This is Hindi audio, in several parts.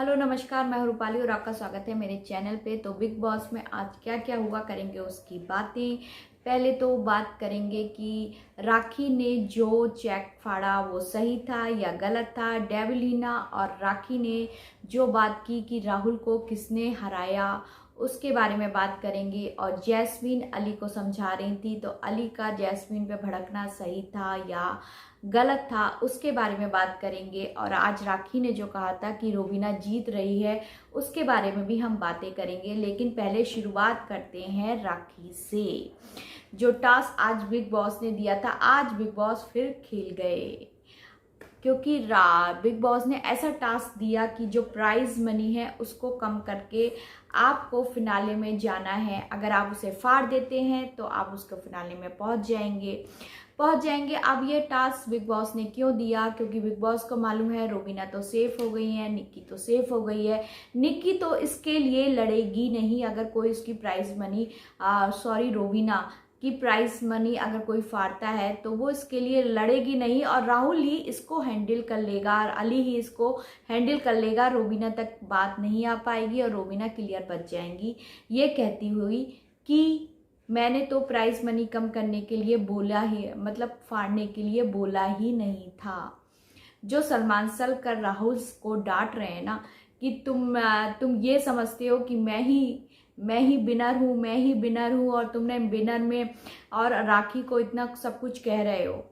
हेलो नमस्कार, मैं हूं रूपाली और आपका स्वागत है मेरे चैनल पे। तो बिग बॉस में आज क्या क्या हुआ करेंगे उसकी बातें। पहले तो बात करेंगे कि राखी ने जो चेक फाड़ा वो सही था या गलत था। डेविलिना और राखी ने जो बात की कि राहुल को किसने हराया उसके बारे में बात करेंगे। और जैस्मीन अली को समझा रही थी, तो अली का जैस्मीन पे भड़कना सही था या गलत था उसके बारे में बात करेंगे। और आज राखी ने जो कहा था कि रोबीना जीत रही है उसके बारे में भी हम बातें करेंगे। लेकिन पहले शुरुआत करते हैं राखी से। जो टास्क आज बिग बॉस ने दिया था, आज बिग बॉस फिर खेल गए, क्योंकि बिग बॉस ने ऐसा टास्क दिया कि जो प्राइज मनी है उसको कम करके आपको फिनाले में जाना है। अगर आप उसे फाड़ देते हैं तो आप उसको फिनाले में पहुंच जाएंगे। अब ये टास्क बिग बॉस ने क्यों दिया? क्योंकि बिग बॉस को मालूम है रोबीना तो सेफ हो गई है, निक्की तो सेफ हो गई है। निक्की तो इसके लिए लड़ेगी नहीं अगर कोई उसकी प्राइज मनी रोबीना की प्राइस मनी अगर कोई फाड़ता है तो वो इसके लिए लड़ेगी नहीं, और राहुल ही इसको हैंडल कर लेगा और अली ही इसको हैंडल कर लेगा। रोबीना तक बात नहीं आ पाएगी और रोबीना क्लियर बच जाएंगी, ये कहती हुई कि मैंने तो प्राइस मनी कम करने के लिए बोला ही, मतलब फाड़ने के लिए बोला ही नहीं था। जो सलमान सल कर राहुल को डांट रहे हैं ना कि तुम ये समझते हो कि मैं ही विनर हूँ और तुमने विनर में और राखी को इतना सब कुछ कह रहे हो।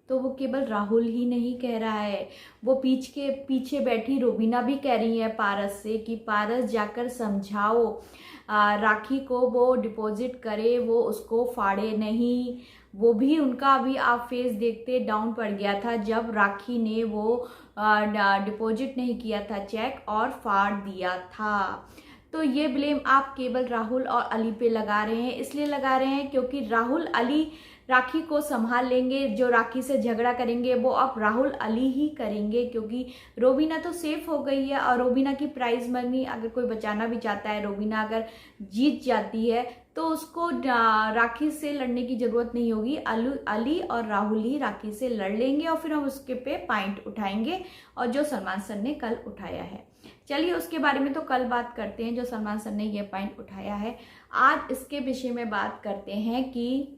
तो वो केवल राहुल ही नहीं कह रहा है, वो पीछे बैठी रोबीना भी कह रही है पारस से कि पारस जाकर समझाओ राखी को, वो डिपॉजिट करे, वो उसको फाड़े नहीं। वो भी उनका अभी आप फेस देखते डाउन पड़ गया था जब राखी ने वो डिपॉजिट नहीं किया था चेक और फाड़ दिया था। तो ये ब्लेम आप केवल राहुल और अली पे लगा रहे हैं, इसलिए लगा रहे हैं क्योंकि राहुल अली राखी को संभाल लेंगे। जो राखी से झगड़ा करेंगे वो अब राहुल अली ही करेंगे, क्योंकि रोबीना तो सेफ हो गई है और रोबीना की प्राइज मनी अगर कोई बचाना भी चाहता है, रोबीना अगर जीत जाती है तो उसको राखी से लड़ने की जरूरत नहीं होगी। अली और राहुल ही राखी से लड़ लेंगे और फिर हम उसके पे पॉइंट उठाएंगे, और जो सलमान सर ने कल उठाया है। चलिए उसके बारे में तो कल बात करते हैं, जो सलमान सर ने ये पॉइंट उठाया है। आज इसके विषय में बात करते हैं कि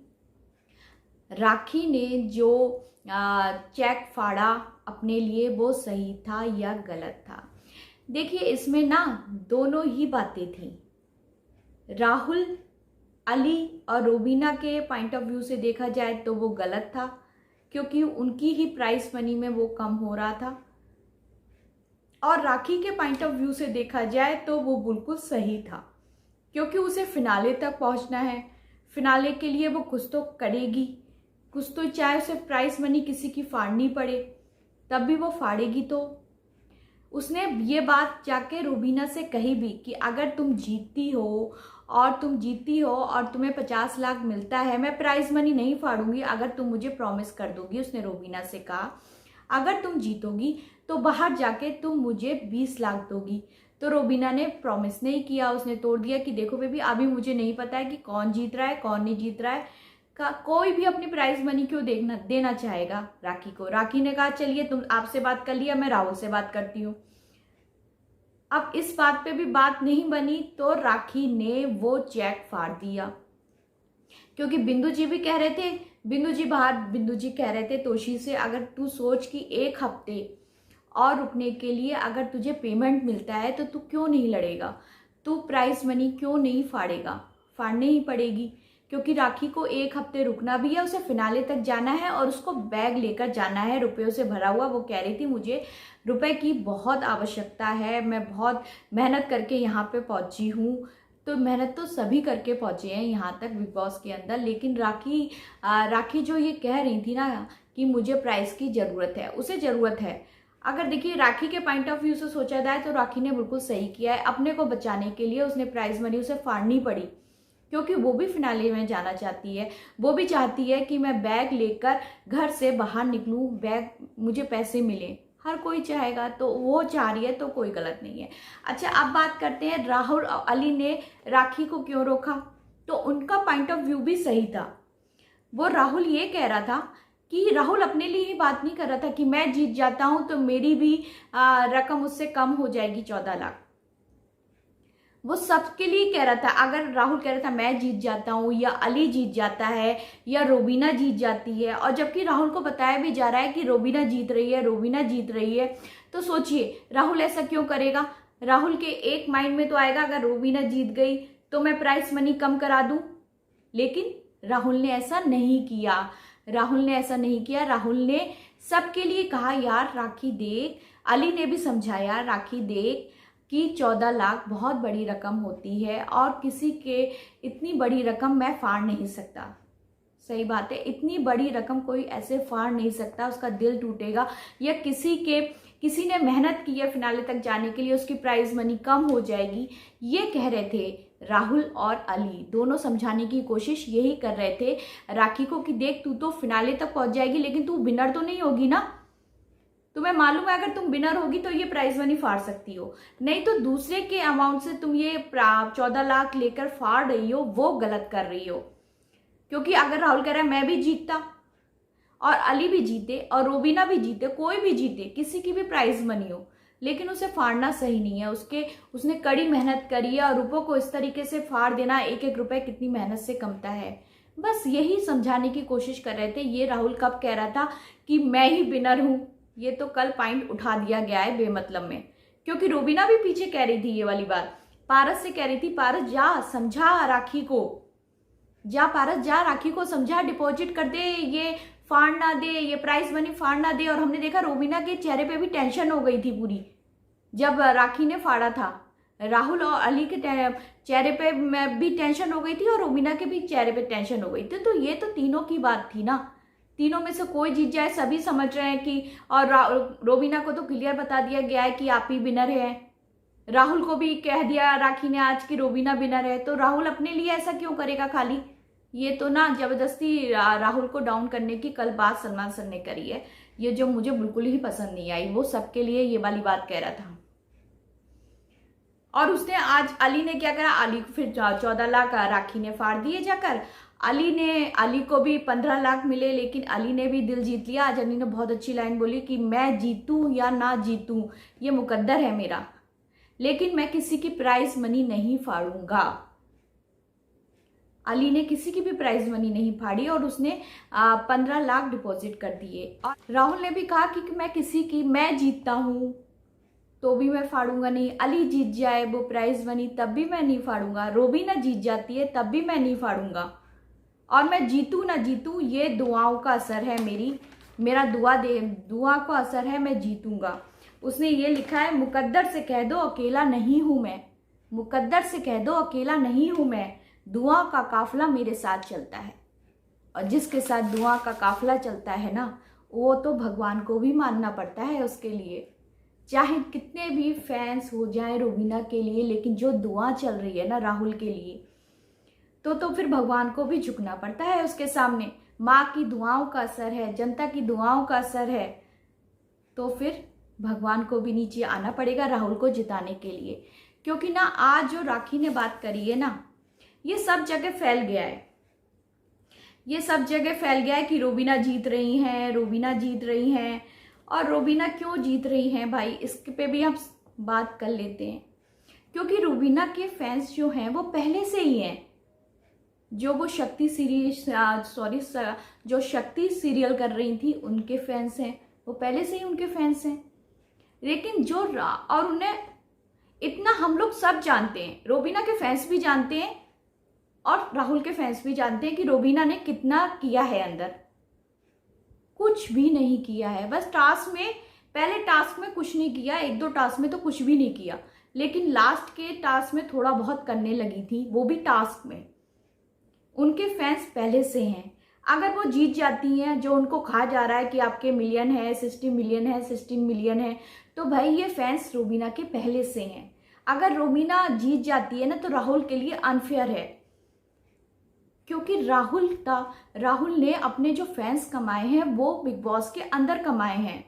राखी ने जो चेक फाड़ा अपने लिए वो सही था या गलत था। देखिए इसमें ना दोनों ही बातें थी। राहुल, अली और रोबीना के पॉइंट ऑफ व्यू से देखा जाए तो वो गलत था, क्योंकि उनकी ही प्राइस मनी में वो कम हो रहा था। और राखी के पॉइंट ऑफ व्यू से देखा जाए तो वो बिल्कुल सही था, क्योंकि उसे फिनाले तक पहुंचना है। फिनाले के लिए वो कुछ तो करेगी, कुछ तो, चाहे उसे प्राइस मनी किसी की फाड़नी पड़े तब भी वो फाड़ेगी। तो उसने ये बात जाके रोबीना से कही भी कि अगर तुम जीतती हो और तुम्हें 50 लाख मिलता है, मैं प्राइज मनी नहीं फाड़ूंगी अगर तुम मुझे प्रॉमिस कर दोगी। उसने रोबीना से कहा अगर तुम जीतोगी तो बाहर जाके तुम मुझे 20 लाख दोगी। तो रोबीना ने प्रॉमिस नहीं किया, उसने तोड़ दिया कि देखो बेबी अभी मुझे नहीं पता है कि कौन जीत रहा है कौन नहीं जीत रहा है, कोई भी अपनी प्राइज मनी क्यों देना चाहेगा राखी को। राखी ने कहा चलिए तुम आपसे बात कर लिया, मैं राहुल से बात करती हूँ। अब इस बात पे भी बात नहीं बनी तो राखी ने वो चेक फाड़ दिया, क्योंकि बिंदु जी भी कह रहे थे, बिंदु जी कह रहे थे तोशी से, अगर तू सोच कि 1 हफ्ते और रुकने के लिए अगर तुझे पेमेंट मिलता है तो तू क्यों नहीं लड़ेगा, तू प्राइज मनी क्यों नहीं फाड़ेगा? फाड़ने ही पड़ेगी, क्योंकि राखी को 1 हफ्ते रुकना भी है, उसे फिनाले तक जाना है और उसको बैग लेकर जाना है रुपयों से भरा हुआ। वो कह रही थी मुझे रुपए की बहुत आवश्यकता है, मैं बहुत मेहनत करके यहाँ पे पहुंची हूँ। तो मेहनत तो सभी करके पहुंचे हैं यहाँ तक बिग बॉस के अंदर, लेकिन राखी जो ये कह रही थी ना कि मुझे प्राइस की ज़रूरत है, उसे ज़रूरत है। अगर देखिए राखी के पॉइंट ऑफ व्यू से सोचा जाए तो राखी ने बिल्कुल सही किया है। अपने को बचाने के लिए उसने प्राइज मनी उसे फाड़नी पड़ी, क्योंकि वो भी फिनाले में जाना चाहती है। वो भी चाहती है कि मैं बैग लेकर घर से बाहर निकलूं, बैग मुझे पैसे मिले, हर कोई चाहेगा, तो वो चाह रही है तो कोई गलत नहीं है। अच्छा अब बात करते हैं राहुल और अली ने राखी को क्यों रोका। तो उनका पॉइंट ऑफ व्यू भी सही था। वो राहुल ये कह रहा था कि राहुल अपने लिए ही बात नहीं कर रहा था कि मैं जीत जाता हूं तो मेरी भी रकम उससे कम हो जाएगी 14 लाख। वो सबके लिए कह रहा था। अगर राहुल कह रहा था मैं जीत जाता हूँ, या अली जीत जाता है, या रोबीना जीत जाती है, और जबकि राहुल को बताया भी जा रहा है कि रोबीना जीत रही है, रोबीना जीत रही है, तो सोचिए राहुल ऐसा क्यों करेगा। राहुल के एक माइंड में तो आएगा अगर रोबीना जीत गई तो मैं प्राइस मनी कम करा दूं, लेकिन राहुल ने ऐसा नहीं किया। राहुल ने ऐसा नहीं किया। राहुल ने सबके लिए कहा यार राखी देख, अली ने भी समझाया राखी देख कि 14 लाख बहुत बड़ी रकम होती है और किसी के इतनी बड़ी रकम मैं फाड़ नहीं सकता। सही बात है, इतनी बड़ी रकम कोई ऐसे फाड़ नहीं सकता, उसका दिल टूटेगा। या किसी ने मेहनत की है फिनाले तक जाने के लिए, उसकी प्राइज मनी कम हो जाएगी। ये कह रहे थे राहुल और अली, दोनों समझाने की कोशिश यही कर रहे थे राखी को कि देख तू तो फिनाले तक पहुंच जाएगी, लेकिन तू विनर तो नहीं होगी ना। तुम्हें मालूम है अगर तुम विनर होगी तो ये प्राइज मनी फाड़ सकती हो, नहीं तो दूसरे के अमाउंट से तुम ये 14 लाख लेकर फाड़ रही हो, वो गलत कर रही हो। क्योंकि अगर राहुल कह रहा है मैं भी जीतता और अली भी जीते और रोबीना भी जीते, कोई भी जीते, किसी की भी प्राइज मनी हो, लेकिन उसे फाड़ना सही नहीं है। उसने कड़ी मेहनत करी है और रुपयों को इस तरीके से फाड़ देना, एक एक रुपए कितनी मेहनत से कमता है। बस यही समझाने की कोशिश कर रहे थे। ये राहुल कब कह रहा था कि मैं ही विनर हूं, ये तो कल पॉइंट उठा दिया गया है बेमतलब में। क्योंकि रोबीना भी पीछे कह रही थी ये वाली बात, पारस से कह रही थी पारस जा समझा राखी को, जा पारस जा राखी को समझा, डिपॉजिट कर दे, ये फाड़ ना दे, ये प्राइस मनी फाड़ ना दे। और हमने देखा रोबीना के चेहरे पे भी टेंशन हो गई थी पूरी जब राखी ने फाड़ा था। राहुल और अली के चेहरे पे भी टेंशन हो गई थी और रोबीना के भी चेहरे पे टेंशन हो गई थी। तो ये तो तीनों की बात थी ना, तीनों में से कोई जीत जाए सभी समझ रहे हैं कि, और रोबीना को तो क्लियर बता दिया गया है कि आप ही विनर है। राहुल को भी कह दिया राखी ने आज की रोबीना विनर है, तो राहुल अपने लिए ऐसा क्यों करेगा खाली। ये तो ना जबरदस्ती राहुल को डाउन करने की कल बात सलमान सर ने करी है, ये जो मुझे बिल्कुल ही पसंद नहीं आई। वो सबके लिए ये वाली बात कह रहा था। और उसने आज अली ने क्या करा, अली को फिर 14 लाख राखी ने फाड़ दिए जाकर। अली को भी 15 लाख मिले, लेकिन अली ने भी दिल जीत लिया। आज अली ने बहुत अच्छी लाइन बोली कि मैं जीतूं या ना जीतूं ये मुकद्दर है मेरा, लेकिन मैं किसी की प्राइज मनी नहीं फाड़ूंगा। अली ने किसी की भी प्राइज मनी नहीं फाड़ी और उसने 15 लाख डिपॉजिट कर दिए। और राहुल ने भी कहा कि मैं जीतता हूं तो भी मैं फाड़ूंगा नहीं, अली जीत जाए वो प्राइज मनी तब भी मैं नहीं फाड़ूंगा, रोबीना जीत जाती है तब भी मैं नहीं फाड़ूंगा, और मैं जीतूं ना जीतूं ये दुआओं का असर है, मेरा दुआ का असर है, मैं जीतूंगा। उसने ये लिखा है मुकद्दर से कह दो अकेला नहीं हूं मैं, मुकद्दर से कह दो अकेला नहीं हूं मैं, दुआ का काफिला मेरे साथ चलता है। और जिसके साथ दुआ का काफिला चलता है ना, वो तो भगवान को भी मानना पड़ता है उसके लिए। चाहे कितने भी फैंस हो जाए रोबीना के लिए, लेकिन जो दुआ चल रही है ना राहुल के लिए, तो फिर भगवान को भी झुकना पड़ता है उसके सामने। माँ की दुआओं का असर है, जनता की दुआओं का असर है, तो फिर भगवान को भी नीचे आना पड़ेगा राहुल को जिताने के लिए। क्योंकि ना आज जो राखी ने बात करी है ना, ये सब जगह फैल गया है, ये सब जगह फैल गया है कि रोबीना जीत रही हैं, रोबीना जीत रही हैं। और रोबीना क्यों जीत रही हैं भाई, इसके पे भी हम बात कर लेते हैं। क्योंकि रोबीना के फैंस जो हैं वो पहले से ही हैं, जो वो शक्ति सीरियल कर रही थी उनके फैंस हैं, वो पहले से ही उनके फैंस हैं। लेकिन और उन्हें इतना हम लोग सब जानते हैं, रोबीना के फैंस भी जानते हैं और राहुल के फैंस भी जानते हैं कि रोबीना ने कितना किया है अंदर। कुछ भी नहीं किया है, बस पहले टास्क में कुछ नहीं किया, 1-2 टास्क में तो कुछ भी नहीं किया, लेकिन लास्ट के टास्क में थोड़ा बहुत करने लगी थी, वो भी टास्क में। उनके फैंस पहले से हैं। अगर वो जीत जाती हैं, जो उनको कहा जा रहा है कि आपके मिलियन है, 60 मिलियन है, 16 मिलियन है, तो भाई ये फैंस रोबीना के पहले से हैं। अगर रोबीना जीत जाती है ना, तो राहुल के लिए अनफेयर है, क्योंकि राहुल ने अपने जो फैंस कमाए हैं वो बिग बॉस के अंदर कमाए हैं।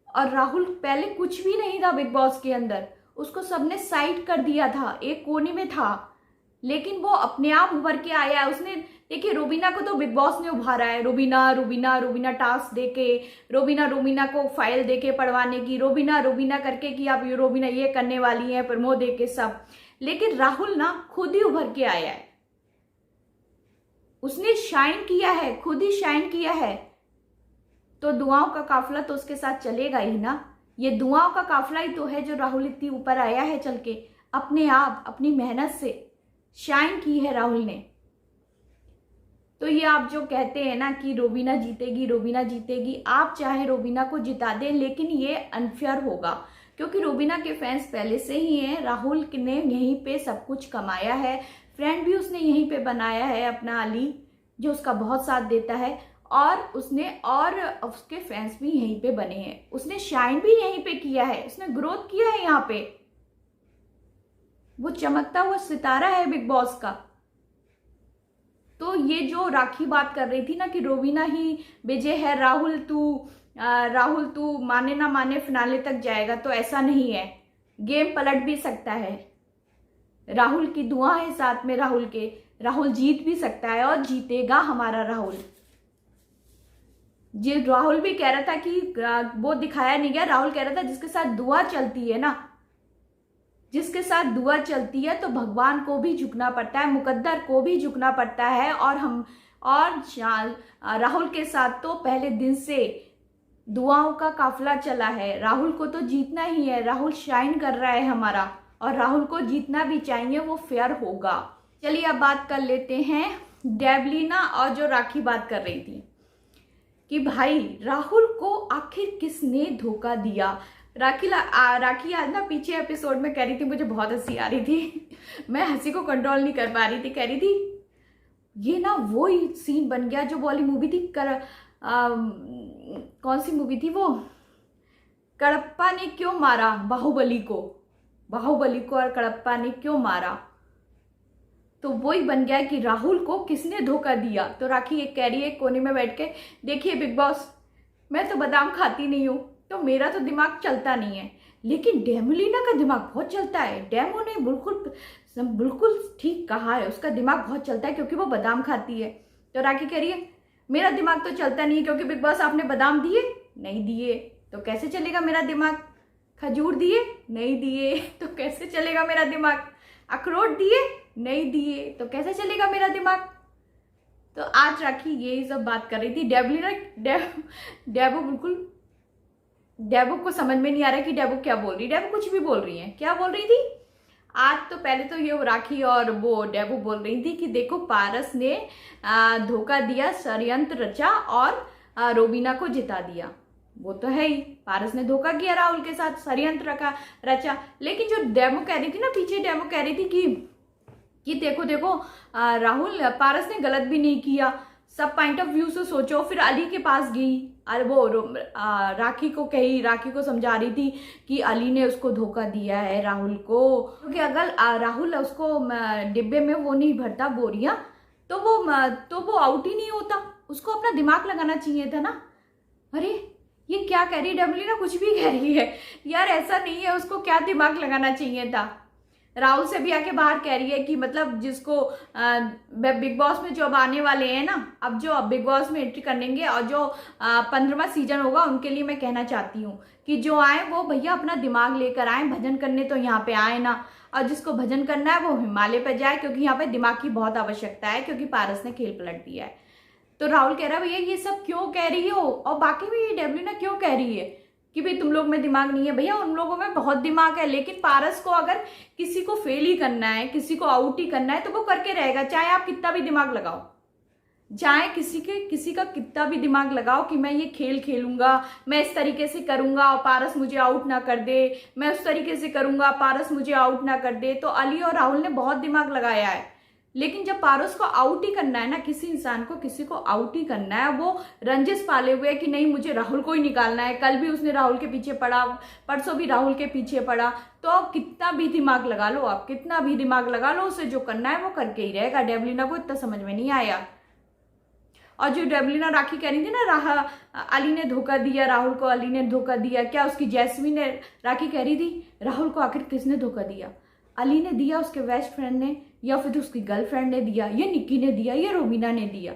और राहुल पहले कुछ भी नहीं था बिग बॉस के अंदर, उसको सबने साइड कर दिया था, एक कोने में था। लेकिन वो अपने आप उभर के आया है। उसने देखिए, रूबीना को तो बिग बॉस ने उभारा है, रूबीना रूबीना रूबीना टास्क देके, रूबीना को फाइल देके पढ़वाने की, रूबीना रूबीना करके कि आप ये रूबीना ये करने वाली है, प्रमो देके सब। लेकिन राहुल ना खुद ही उभर के आया है, उसने शाइन किया है, खुद ही शाइन किया है। तो दुआओं का काफिला तो उसके साथ चलेगा ही ना। ये दुआओं का काफिला ही तो है जो राहुल इतनी ऊपर आया है चल के, अपने आप अपनी मेहनत से शाइन की है राहुल ने। तो ये आप जो कहते हैं ना कि रूबीना जीतेगी, रूबीना जीतेगी, आप चाहे रूबीना को जिता दें, लेकिन ये अनफेयर होगा, क्योंकि रूबीना के फैंस पहले से ही हैं। राहुल ने यहीं पे सब कुछ कमाया है, फ्रेंड भी उसने यहीं पे बनाया है अपना अली, जो उसका बहुत साथ देता है, और उसके फैंस भी यहीं पे बने हैं। उसने शाइन भी यहीं पे किया है, उसने ग्रोथ किया है यहाँ पे। वो चमकता हुआ सितारा है बिग बॉस का। तो ये जो राखी बात कर रही थी ना कि रूबीना ही विजय है, राहुल तू माने ना माने फिनाले तक जाएगा, तो ऐसा नहीं है। गेम पलट भी सकता है, राहुल की दुआ है साथ में राहुल जीत भी सकता है, और जीतेगा हमारा राहुल। जी, राहुल भी कह रहा था कि वो दिखाया नहीं गया, राहुल कह रहा था जिसके साथ दुआ चलती है ना, जिसके साथ दुआ चलती है तो भगवान को भी झुकना पड़ता है, मुकद्दर को भी झुकना पड़ता है। और राहुल के साथ तो पहले दिन से दुआओं का काफिला चला है। राहुल को तो जीतना ही है, राहुल शाइन कर रहा है हमारा, और राहुल को जीतना भी चाहिए, वो फेयर होगा। चलिए अब बात कर लेते हैं डेवलीना और जो राखी बात कर रही थी कि भाई राहुल को आखिर किसने धोखा दिया। राखी आज ना पीछे एपिसोड में कह रही थी, मुझे बहुत हंसी आ रही थी मैं हंसी को कंट्रोल नहीं कर पा रही थी। कह रही थी ये ना वो ही सीन बन गया जो वाली मूवी थी कौन सी मूवी थी वो, कड़प्पा ने क्यों मारा, बाहुबली को और कड़प्पा ने क्यों मारा। तो वही बन गया कि राहुल को किसने धोखा दिया। तो राखी एक कह रही है कोने में बैठ के, देखिए बिग बॉस, मैं तो बादाम खाती नहीं हूँ, तो मेरा तो दिमाग चलता नहीं है, लेकिन डेमोलिना का दिमाग बहुत चलता है। डेमो ने बिल्कुल ठीक कहा है, उसका दिमाग बहुत चलता है क्योंकि वो बादाम खाती है। तो राखी कह रही है मेरा दिमाग तो चलता नहीं क्योंकि बिग बॉस आपने बादाम दिए नहीं दिए, तो कैसे चलेगा मेरा दिमाग। खजूर दिए नहीं दिए, तो कैसे चलेगा मेरा दिमाग। अखरोट दिए नहीं दिए, तो कैसे चलेगा मेरा दिमाग। तो आज राखी यही सब बात कर रही थी। डेबो को समझ में नहीं आ रहा कि डेबो क्या बोल रही, डेबो कुछ भी बोल रही है। क्या बोल रही थी आज, तो पहले तो ये राखी और वो डेबो बोल रही थी कि देखो पारस ने धोखा दिया, षड्यंत्र रचा और रूबीना को जिता दिया। वो तो है ही, पारस ने धोखा किया राहुल के साथ, षड्यंत्र रचा। लेकिन जो डेमो कह रही थी ना, पीछे डेमो कह रही थी कि देखो राहुल पारस ने गलत भी नहीं किया, सब पॉइंट ऑफ व्यू से सोचो। फिर अली के पास गई, अरे वो राखी को समझा रही थी कि अली ने उसको धोखा दिया है राहुल को, क्योंकि अगर राहुल उसको डिब्बे में वो नहीं भरता बोरियां, तो वो आउट ही नहीं होता। उसको अपना दिमाग लगाना चाहिए था ना। अरे ये क्या कह रही है डेमोलिना, कुछ भी कह रही है यार, ऐसा नहीं है, उसको क्या दिमाग लगाना चाहिए था। राहुल से भी आके बाहर कह रही है कि मतलब जिसको बिग बॉस में जो अब आने वाले हैं ना, अब जो बिग बॉस में एंट्री करेंगे और जो 15वां सीजन होगा, उनके लिए मैं कहना चाहती हूँ कि जो आए वो भैया अपना दिमाग लेकर आए, भजन करने तो यहाँ पे आए ना, और जिसको भजन करना है वो हिमालय पे जाए, क्योंकि यहाँ पे दिमाग की बहुत आवश्यकता है, क्योंकि पारस ने खेल पलट दिया है। तो राहुल कह रहा है भैया ये सब क्यों कह रही हो, और बाकी भी ये डेवलीना क्यों कह रही है कि भाई तुम लोग में दिमाग नहीं है। भैया उन लोगों में बहुत दिमाग है, लेकिन पारस को अगर किसी को फेल ही करना है, किसी को आउट ही करना है, तो वो करके रहेगा, चाहे आप कितना भी दिमाग लगाओ, चाहे किसी का कितना भी दिमाग लगाओ कि मैं ये खेल खेलूंगा, मैं इस तरीके से करूंगा और पारस मुझे आउट ना कर दे, मैं उस तरीके से करूंगा पारस मुझे आउट ना कर दे। तो अली और राहुल ने बहुत दिमाग लगाया है, लेकिन जब पारस को आउट ही करना है ना, किसी इंसान को किसी को आउट ही करना है, वो रंजिश पाले हुए कि नहीं मुझे राहुल को ही निकालना है। कल भी उसने राहुल के पीछे पड़ा, परसों भी राहुल के पीछे पड़ा। तो आप कितना भी दिमाग लगा लो, उसे जो करना है वो करके ही रहेगा। डेवलीना को इतना समझ में नहीं आया। और जो डेवलीना राखी कह रही थी ना, अली ने धोखा दिया राहुल को, अली ने धोखा दिया, क्या उसकी जैस्मीन ने राखी कह रही थी राहुल को आखिर किसने धोखा दिया। अली ने दिया, उसके बेस्ट फ्रेंड ने, या फिर उसकी गर्लफ्रेंड ने दिया, या निक्की ने दिया, या रोबीना ने दिया?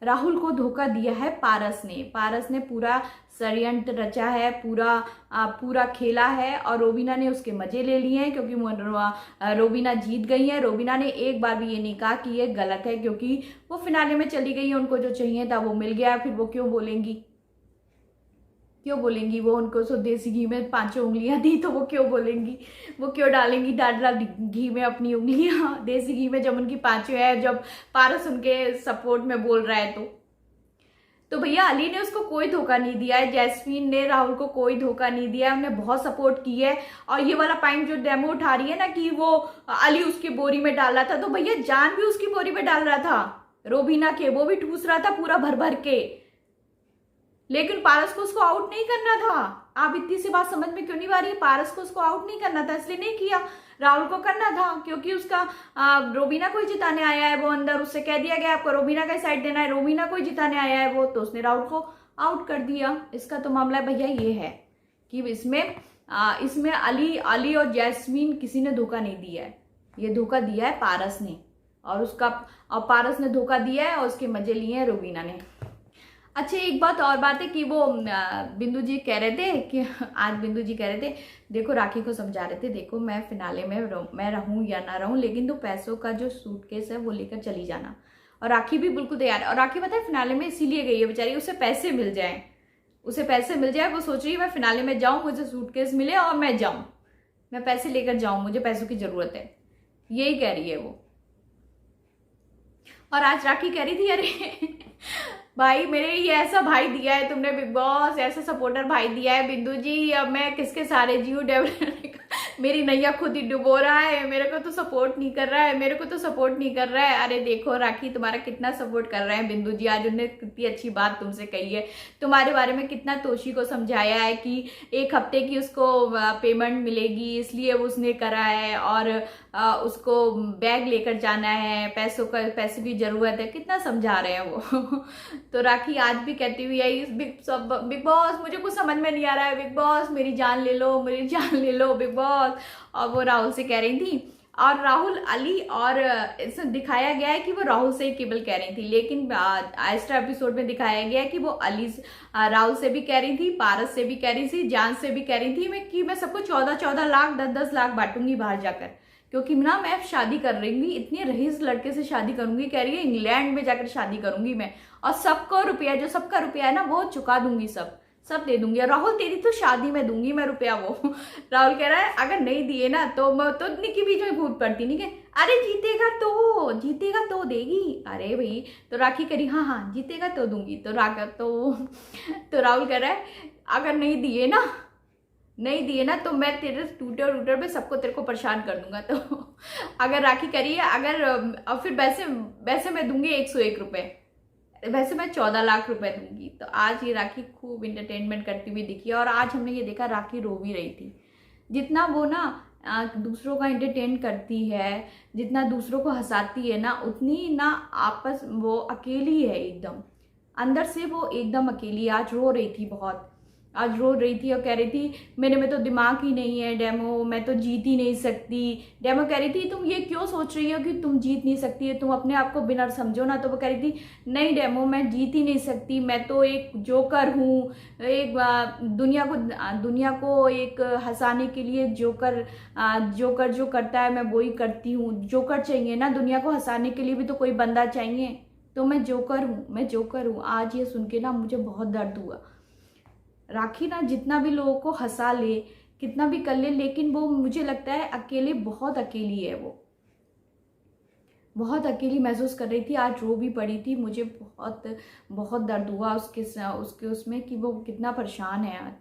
राहुल को धोखा दिया है पारस ने। पारस ने पूरा षड्यंत्र रचा है, पूरा खेला है, और रोबीना ने उसके मजे ले लिए हैं, क्योंकि रोबीना जीत गई है। रोबीना ने एक बार भी ये नहीं कहा कि ये गलत है, क्योंकि वो फिनाले में चली गई है, उनको जो चाहिए था वो मिल गया। फिर वो क्यों बोलेंगी? वो उनको सो देसी घी में 5 उंगलियां दी, तो वो क्यों बोलेंगी? वो क्यों डालेंगी डालडा घी में अपनी उंगलियां देसी घी में, जब उनकी 5 है, जब पारस उनके सपोर्ट में बोल रहा है तो भैया अली ने उसको कोई धोखा नहीं दिया है, जैस्मीन ने राहुल को कोई धोखा नहीं दिया है, हमने बहुत सपोर्ट की है। और ये वाला पॉइंट जो डेमो उठा रही है ना कि वो अली उसकी बोरी में डाल रहा था, तो भैया जान भी उसकी बोरी में डाल रहा था रोबीना के, वो भी ठूस रहा था पूरा भर भर के, लेकिन पारस को उसको आउट नहीं करना था। आप इतनी सी बात समझ में क्यों नहीं आ रही है? पारस को उसको आउट नहीं करना था, इसलिए नहीं किया। राहुल को करना था, क्योंकि उसका रोबीना को ही जिताने आया है वो अंदर, उससे कह दिया गया आपको रोबीना का साइड देना है, रोबीना को ही जिताने आया है वो, तो उसने राहुल को आउट कर दिया। इसका तो मामला भैया ये है कि इसमें अली और जैस्मीन किसी ने धोखा नहीं दिया है, ये धोखा दिया है पारस ने, और पारस ने धोखा दिया है और उसके मजे लिए हैं रोबीना ने। अच्छा, एक बात है कि वो बिंदु जी कह रहे थे कि आज बिंदु जी कह रहे थे, देखो राखी को समझा रहे थे, देखो मैं फिनाले में मैं रहूं या ना रहूं, लेकिन तो पैसों का जो सूटकेस है वो लेकर चली जाना। और राखी भी बिल्कुल तैयार है, और राखी पता है फिनाले में इसीलिए गई है बेचारी, उसे पैसे मिल जाए, वो सोच रही है मैं फिनाले में जाऊं, मुझे सूटकेस मिले और मैं जाऊं, मैं पैसे लेकर जाऊं, मुझे पैसों की जरूरत है, यही कह रही है वो। और आज राखी कह रही थी अरे भाई मेरे ये ऐसा भाई दिया है तुमने बिग बॉस, ऐसा सपोर्टर भाई दिया है बिंदु जी, अब मैं किसके सारे जीव मेरी नैया खुद ही डुबो रहा है, मेरे को तो सपोर्ट नहीं कर रहा है, अरे देखो राखी तुम्हारा कितना सपोर्ट कर रहे हैं बिंदु जी, आज उन्होंने कितनी अच्छी बात तुमसे कही है, तुम्हारे बारे में कितना तोशी को समझाया है कि 1 हफ्ते की उसको पेमेंट मिलेगी इसलिए उसने करा है, और उसको बैग लेकर जाना है, पैसे की जरूरत है, कितना समझा रहे हैं वो तो राखी आज भी कहती हुई है बिग बॉस मुझे कुछ समझ में नहीं आ रहा है, बिग बॉस मेरी जान ले लो बिग बॉस। और वो राहुल से कह रही थी, और राहुल अली, और इसमें दिखाया गया है कि वो राहुल से केवल कह रही थी, लेकिन एक्स्ट्रा एपिसोड में दिखाया गया है कि वो राहुल से भी कह रही थी, पारस से भी कह रही थी, जान से भी कह रही थी मैं सबको 14 लाख 10 लाख बांटूंगी बाहर जाकर, क्योंकि ना मैं शादी कर रही हूँ, इतने रईस लड़के से शादी करूंगी, कह रही है इंग्लैंड में जाकर शादी करूंगी मैं, और सबका रुपया है ना वो चुका दूंगी, सब दे दूंगी, और राहुल तेरी तो शादी में दूंगी मैं रुपया वो राहुल कह रहा है अगर नहीं दिए ना तो मैं तो निकी बीच में कूद पड़ती, नहीं के अरे जीतेगा तो देगी, अरे भाई तो राखी करी हाँ जीतेगा तो दूंगी, तो राहुल कह रहा है अगर नहीं दिए ना तो मैं तेरे ट्विटर पे सबको तेरे को परेशान कर दूंगा, तो अगर राखी करिए और फिर वैसे मैं दूंगी 101 रुपए, वैसे मैं 14 लाख रुपए दूंगी। तो आज ये राखी खूब इंटरटेनमेंट करती हुई दिखी, और आज हमने ये देखा राखी रो भी रही थी, जितना वो ना दूसरों का एंटरटेन करती है, जितना दूसरों को हंसाती है ना, उतनी ना आपस वो अकेली है, एकदम अंदर से वो एकदम अकेली। आज रो रही थी और कह रही थी मेरे में तो दिमाग ही नहीं है डेमो, मैं तो जीत ही नहीं सकती। डेमो कह रही थी तुम ये क्यों सोच रही हो कि तुम जीत नहीं सकती है, तुम अपने आप को विनर समझो ना। तो वो कह रही थी नहीं डेमो मैं जीत ही नहीं सकती, मैं तो एक जोकर हूँ, एक दुनिया को एक हंसाने के लिए जोकर जो करता है मैं वो ही करती हूँ। जोकर चाहिए ना, दुनिया को हंसाने के लिए भी तो कोई बंदा चाहिए, तो मैं जोकर हूँ। आज ये सुन के ना मुझे बहुत दर्द हुआ। राखी ना जितना भी लोगों को हंसा ले, कितना भी कर ले, लेकिन वो मुझे लगता है अकेले बहुत अकेली है, वो बहुत अकेली महसूस कर रही थी। आज रो भी पड़ी थी, मुझे बहुत दर्द हुआ उसके उसमें कि वो कितना परेशान है आज,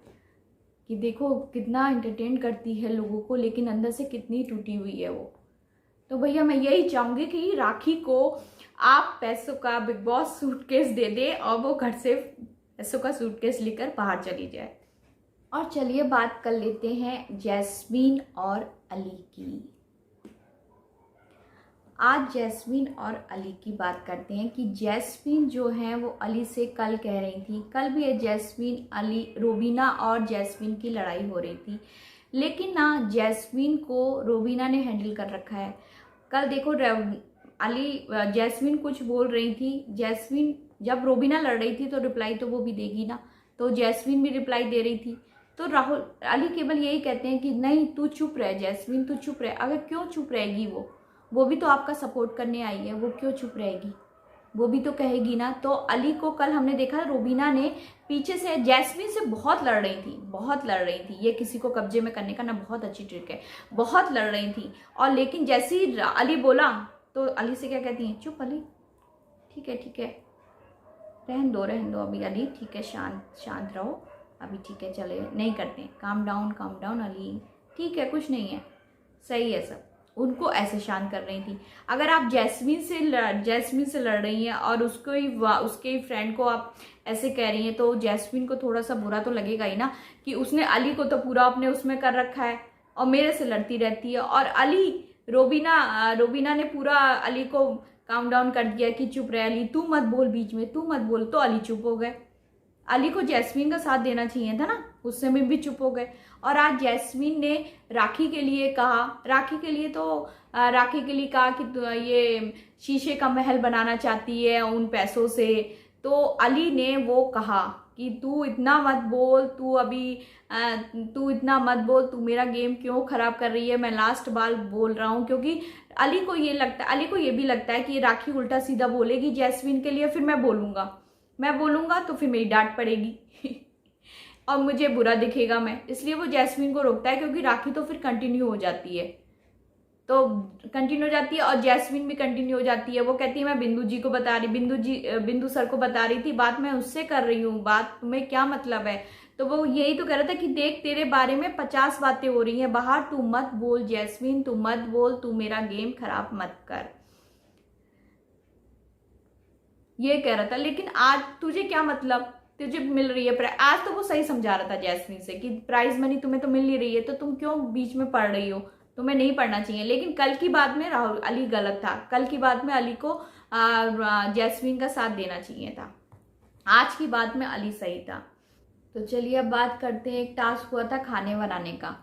कि देखो कितना एंटरटेन करती है लोगों को, लेकिन अंदर से कितनी टूटी हुई है वो। तो भैया मैं यही चाहूँगी कि राखी को आप पैसों का बिग बॉस सूटकेस दे दे और वो घर से पैसों का सूटकेस लेकर बाहर चली जाए। और चलिए बात कर लेते हैं जैस्मीन और अली की। आज जैस्मीन और अली की बात करते हैं कि जैस्मीन जो है वो अली से कल कह रही थी, कल भी जैस्मीन अली रोबीना और जैस्मीन की लड़ाई हो रही थी, लेकिन ना जैस्मीन को रूबीना ने हैंडल कर रखा है। कल देखो अली जैस्मीन कुछ बोल रही थी, जैस्मीन जब रूबीना लड़ रही थी तो रिप्लाई तो वो भी देगी ना, तो जैस्मीन भी रिप्लाई दे रही थी। तो राहुल अली केवल यही कहते हैं कि नहीं तू चुप रह जैस्मीन, तू चुप रह। अगर क्यों चुप रहेगी, वो भी तो आपका सपोर्ट करने आई है, वो क्यों चुप रहेगी, वो भी तो कहेगी ना। तो अली को कल हमने देखा रूबीना ने पीछे से जैस्मीन से बहुत लड़ रही थी, बहुत लड़ रही थी। ये किसी को कब्जे में करने का ना बहुत अच्छी ट्रिक है, बहुत लड़ रही थी। और लेकिन जैसे ही अली बोला तो अली से क्या कहती हैं, चुप अली, ठीक है ठीक है, रहन दो अभी अली, ठीक है, शांत शांत रहो अभी, ठीक है चले, नहीं करते, काम डाउन अली, ठीक है कुछ नहीं है, सही है सब। उनको ऐसे शांत कर रही थी। अगर आप जैस्मीन से लड़ रही हैं और उसके ही फ्रेंड को आप ऐसे कह रही हैं, तो जैस्मीन को थोड़ा सा बुरा तो लगेगा ही ना कि उसने अली को तो पूरा अपने उसमें कर रखा है और मेरे से लड़ती रहती है। और रूबीना ने पूरा अली को काम डाउन कर दिया कि चुप रह अली, तू मत बोल बीच में, तू मत बोल, तो अली चुप हो गए। अली को जैस्मीन का साथ देना चाहिए था ना, उससे में भी चुप हो गए। और आज जैस्मीन ने राखी के लिए कहा कि ये शीशे का महल बनाना चाहती है उन पैसों से। तो अली ने वो कहा कि तू इतना मत बोल, तू इतना मत बोल, तू मेरा गेम क्यों खराब कर रही है, मैं लास्ट बार बोल रहा हूँ। क्योंकि अली को ये भी लगता है कि राखी उल्टा सीधा बोलेगी जैस्मीन के लिए, फिर मैं बोलूंगा तो फिर मेरी डांट पड़ेगी और मुझे बुरा दिखेगा मैं, इसलिए वो जैस्मीन को रोकता है। क्योंकि राखी तो फिर कंटिन्यू हो जाती है, और जैस्मीन भी कंटिन्यू हो जाती है। वो कहती है मैं बिंदु सर को बता रही थी, बात मैं उससे कर रही हूँ, बात तुम्हें क्या मतलब है। तो वो यही तो कह रहा था कि देख तेरे बारे में 50 बातें हो रही हैं बाहर, तू मत बोल जैस्मीन, तू मत बोल, तू मेरा गेम खराब मत कर, ये कह रहा था। लेकिन आज तुझे क्या मतलब, तुझे मिल रही है आज तो वो सही समझा रहा था जैस्मीन से कि प्राइज मनी तुम्हें तो मिल ही रही है, तो तुम क्यों बीच में पढ़ रही हो, तुम्हें नहीं पढ़ना चाहिए। लेकिन कल की बात में अली गलत था, कल की बात में अली को जैस्मीन का साथ देना चाहिए था, आज की बात में अली सही था। तो चलिए अब बात करते हैं, एक टास्क हुआ था खाने बनाने का,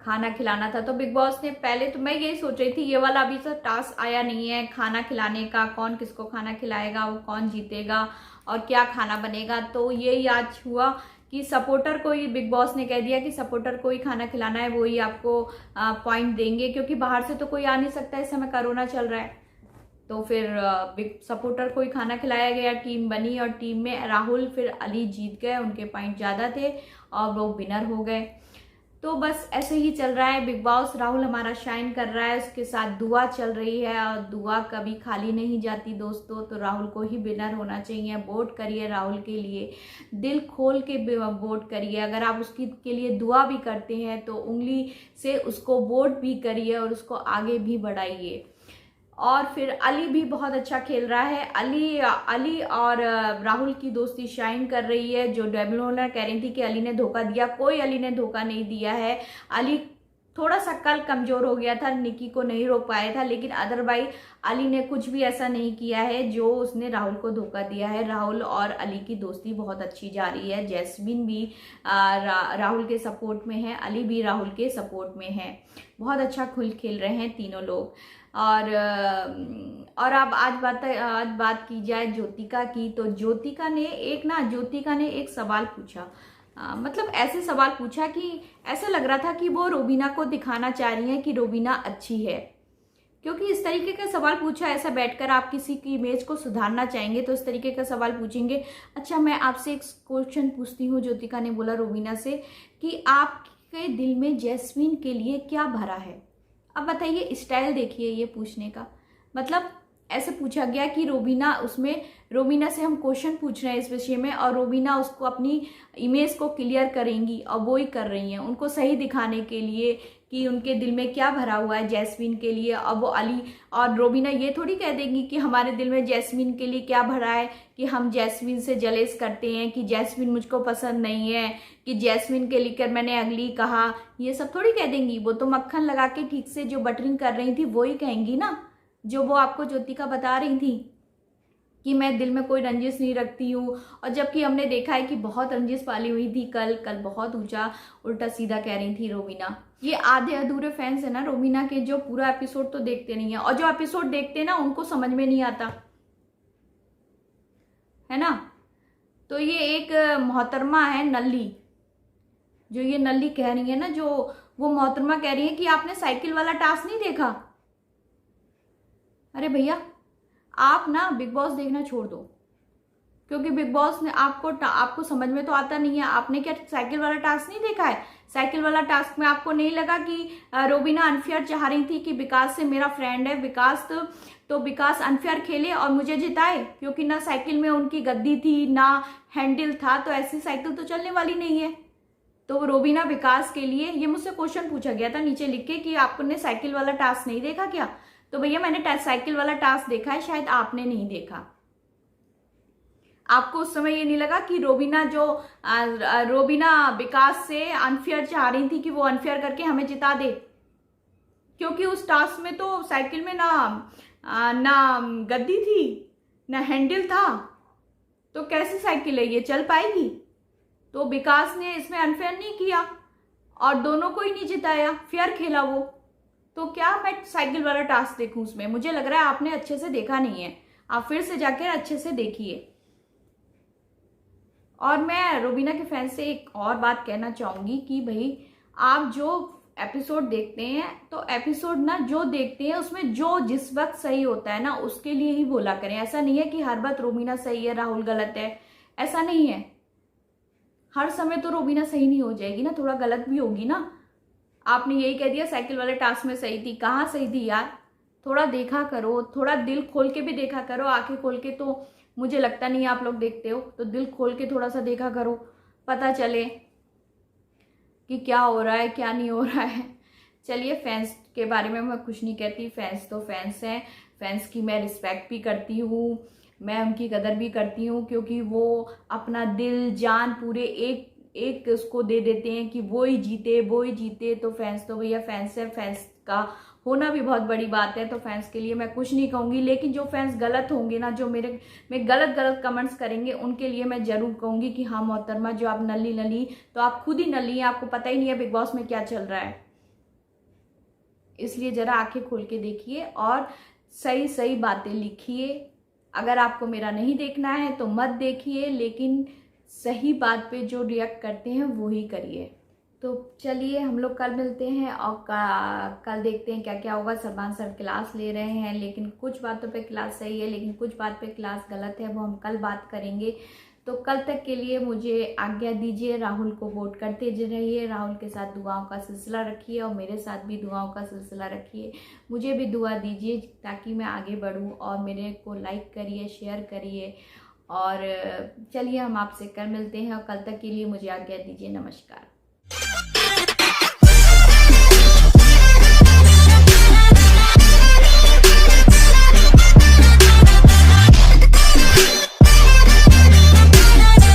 खाना खिलाना था। तो बिग बॉस ने पहले तो मैं यही सोच रही थी ये वाला अभी तक टास्क आया नहीं है खाना खिलाने का, कौन किसको खाना खिलाएगा, वो कौन जीतेगा और क्या खाना बनेगा। तो यही आज हुआ कि सपोर्टर को ही बिग बॉस ने कह दिया कि सपोर्टर को ही खाना खिलाना है, वो ही आपको पॉइंट देंगे, क्योंकि बाहर से तो कोई आ नहीं सकता, इस समय कोरोना चल रहा है। तो फिर बिग सपोर्टर को ही खाना खिलाया गया, टीम बनी और टीम में राहुल फिर अली जीत गए, उनके पॉइंट ज़्यादा थे और वो विनर हो गए। तो बस ऐसे ही चल रहा है बिग बॉस, राहुल हमारा शाइन कर रहा है, उसके साथ दुआ चल रही है और दुआ कभी खाली नहीं जाती दोस्तों। तो राहुल को ही विनर होना चाहिए, वोट करिए राहुल के लिए, दिल खोल के वोट करिए। अगर आप उसकी के लिए दुआ भी करते हैं तो उंगली से उसको वोट भी करिए और उसको आगे भी बढ़ाइए। और फिर अली भी बहुत अच्छा खेल रहा है, अली और राहुल की दोस्ती शाइन कर रही है। जो डेविल ओनर कह रही थी कि अली ने धोखा दिया, कोई अली ने धोखा नहीं दिया है। अली थोड़ा सा कल कमजोर हो गया था, निकी को नहीं रोक पाया था, लेकिन अदरवाइज अली ने कुछ भी ऐसा नहीं किया है जो उसने राहुल को धोखा दिया है। राहुल और अली की दोस्ती बहुत अच्छी जा रही है, जैस्मीन भी राहुल के सपोर्ट में है, अली भी राहुल के सपोर्ट में है, बहुत अच्छा खेल रहे हैं तीनों लोग। और अब आज बात की जाए ज्योतिका की। तो ज्योतिका ने एक सवाल पूछा, मतलब ऐसे सवाल पूछा कि ऐसा लग रहा था कि वो रूबीना को दिखाना चाह रही हैं कि रूबीना अच्छी है, क्योंकि इस तरीके का सवाल पूछा। ऐसा बैठकर आप किसी की इमेज को सुधारना चाहेंगे तो इस तरीके का सवाल पूछेंगे। अच्छा मैं आपसे एक क्वेश्चन पूछती हूँ, ज्योतिका ने बोला रूबीना से कि आपके दिल में जैस्मीन के लिए क्या भरा है। अब बताइए, स्टाइल देखिए ये पूछने का, मतलब ऐसे पूछा गया कि रूबीना से हम क्वेश्चन पूछ रहे हैं इस विषय में और रूबीना उसको अपनी इमेज को क्लियर करेंगी और वो ही कर रही हैं, उनको सही दिखाने के लिए कि उनके दिल में क्या भरा हुआ है जैस्मीन के लिए। अब वो अली और रूबीना ये थोड़ी कह देंगी कि हमारे दिल में जैस्मीन के लिए क्या भरा है, कि हम जैस्मीन से जलेस करते हैं, कि जैस्मीन मुझको पसंद नहीं है, कि जैस्मीन के लेकर मैंने अगली कहा, ये सब थोड़ी कह देंगी। वो तो मक्खन लगा के ठीक से जो बटरिंग कर रही थी वो ही कहेंगी ना, जो वो आपको ज्योतिका बता रही थी। कि मैं दिल में कोई रंजिश नहीं रखती हूँ, और जबकि हमने देखा है कि बहुत रंजिश पाली हुई थी। कल बहुत ऊंचा उल्टा सीधा कह रही थी रोमीना। ये आधे अधूरे फैंस है ना रोमीना के, जो पूरा एपिसोड तो देखते नहीं है, और जो एपिसोड देखते हैं ना उनको समझ में नहीं आता है ना। तो ये एक मोहतरमा है नल्ली, जो ये नल्ली कह रही है ना, जो वो मोहतरमा कह रही है कि आपने साइकिल वाला टास्क नहीं देखा। अरे भैया, आप ना बिग बॉस देखना छोड़ दो, क्योंकि बिग बॉस ने आपको समझ में तो आता नहीं है। आपने क्या साइकिल वाला टास्क नहीं देखा है? साइकिल वाला टास्क में आपको नहीं लगा कि रोबिना अनफेयर चाह रही थी कि विकास से मेरा फ्रेंड है विकास, तो विकास अनफेयर खेले और मुझे जिताए, क्योंकि ना साइकिल में उनकी गद्दी थी ना हैंडल था, तो ऐसी साइकिल तो चलने वाली नहीं है। तो रोबिना विकास के लिए, ये मुझसे क्वेश्चन पूछा गया था नीचे लिख के कि आपने साइकिल वाला टास्क नहीं देखा क्या? तो भैया मैंने साइकिल वाला टास्क देखा है, शायद आपने नहीं देखा। आपको उस समय ये नहीं लगा कि रोबिना विकास से अनफेयर चाह रही थी कि वो अनफेयर करके हमें जिता दे, क्योंकि उस टास्क में तो साइकिल में ना गद्दी थी ना हैंडल था, तो कैसी साइकिल है ये, चल पाएगी? तो विकास ने इसमें अनफेयर नहीं किया और दोनों को ही नहीं जिताया, फेयर खेला वो। तो क्या मैं साइकिल वाला टास्क देखूं उसमें? मुझे लग रहा है आपने अच्छे से देखा नहीं है, आप फिर से जाकर अच्छे से देखिए। और मैं रोबिना के फैंस से एक और बात कहना चाहूंगी कि भाई आप जो एपिसोड देखते हैं, तो एपिसोड ना जो देखते हैं उसमें जो जिस वक्त सही होता है ना उसके लिए ही बोला करें। ऐसा नहीं है कि हर बात रोबिना सही है राहुल गलत है, ऐसा नहीं है। हर समय तो रोबिना सही नहीं हो जाएगी ना, थोड़ा गलत भी होगी ना। आपने यही कह दिया साइकिल वाले टास्क में सही थी, कहाँ सही थी यार? थोड़ा देखा करो, थोड़ा दिल खोल के भी देखा करो। आंखें खोल के तो मुझे लगता नहीं आप लोग देखते हो, तो दिल खोल के थोड़ा सा देखा करो, पता चले कि क्या हो रहा है क्या नहीं हो रहा है। चलिए, फैंस के बारे में मैं कुछ नहीं कहती, फैंस तो फैंस हैं। फैंस की मैं रिस्पेक्ट भी करती हूँ, मैं उनकी कदर भी करती हूँ, क्योंकि वो अपना दिल जान पूरे एक उसको दे देते हैं कि वो ही जीते। तो फैंस तो भैया फैंस है, फैंस का होना भी बहुत बड़ी बात है। तो फैंस के लिए मैं कुछ नहीं कहूँगी, लेकिन जो फैंस गलत होंगे ना, जो मेरे में गलत कमेंट्स करेंगे, उनके लिए मैं जरूर कहूँगी कि हाँ मोहतरमा, जो आप नली तो आप खुद ही नली हैं, आपको पता ही नहीं है बिग बॉस में क्या चल रहा है। इसलिए जरा आंखें खोल के देखिए और सही बातें लिखिए। अगर आपको मेरा नहीं देखना है तो मत देखिए, लेकिन सही बात पे जो रिएक्ट करते हैं वो ही करिए। तो चलिए, हम लोग कल मिलते हैं और कल देखते हैं क्या क्या होगा। सरबान सर क्लास ले रहे हैं, लेकिन कुछ बातों पे क्लास सही है, लेकिन कुछ बात पे क्लास गलत है, वो हम कल बात करेंगे। तो कल तक के लिए मुझे आज्ञा दीजिए। राहुल को वोट करते रहिए, राहुल के साथ दुआओं का सिलसिला रखिए और मेरे साथ भी दुआओं का सिलसिला रखिए। मुझे भी दुआ दीजिए ताकि मैं आगे बढ़ूं, और मेरे को लाइक करिए, शेयर करिए। और चलिए, हम आपसे कल मिलते हैं और कल तक के लिए मुझे आज्ञा दीजिए। नमस्कार।